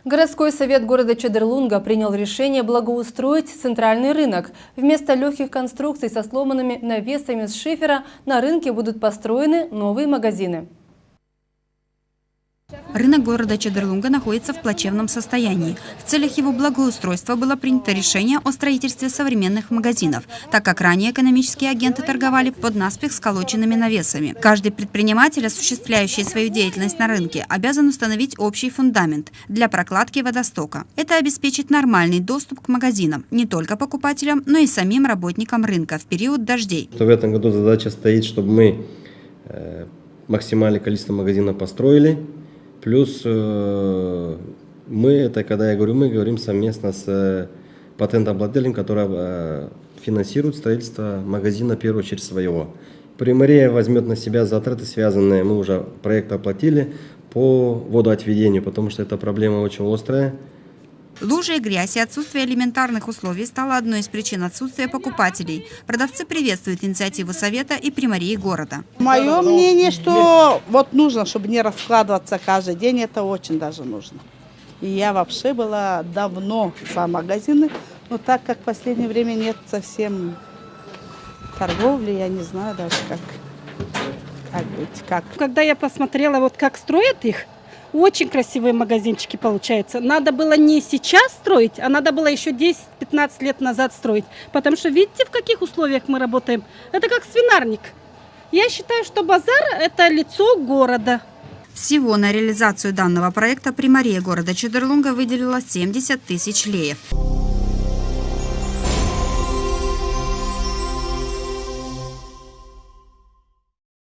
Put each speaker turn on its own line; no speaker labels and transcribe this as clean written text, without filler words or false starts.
Городской совет города Чедерлунга принял решение благоустроить центральный рынок. Вместо легких конструкций со сломанными навесами из шифера на рынке будут построены новые магазины.
Рынок города Чедерлунга находится в плачевном состоянии. В целях его благоустройства было принято решение о строительстве современных магазинов, так как ранее экономические агенты торговали под наспех сколоченными навесами. Каждый предприниматель, осуществляющий свою деятельность на рынке, обязан установить общий фундамент для прокладки водостока. Это обеспечит нормальный доступ к магазинам не только покупателям, но и самим работникам рынка в период дождей.
В этом году задача стоит, чтобы мы максимальное количество магазинов построили. Плюс мы, это когда я говорю, мы говорим совместно с патентообладателем, который финансирует строительство магазина, в первую очередь, своего. Примария возьмет на себя затраты, связанные, мы уже проект оплатили, по водоотведению, потому что эта проблема очень острая.
Лужи и грязь и отсутствие элементарных условий стало одной из причин отсутствия покупателей. Продавцы приветствуют инициативу совета и примарии города.
Мое мнение, что вот нужно, чтобы не раскладываться каждый день, это очень даже нужно. И я вообще была давно за магазины, но так как в последнее время нет совсем торговли, я не знаю даже как быть.
Когда я посмотрела, вот как строят их, очень красивые магазинчики получаются. Надо было не сейчас строить, а надо было еще 10-15 лет назад строить. Потому что видите, в каких условиях мы работаем? Это как свинарник. Я считаю, что базар – это лицо города.
Всего на реализацию данного проекта примария города Чедерлунга выделила 70 тысяч леев.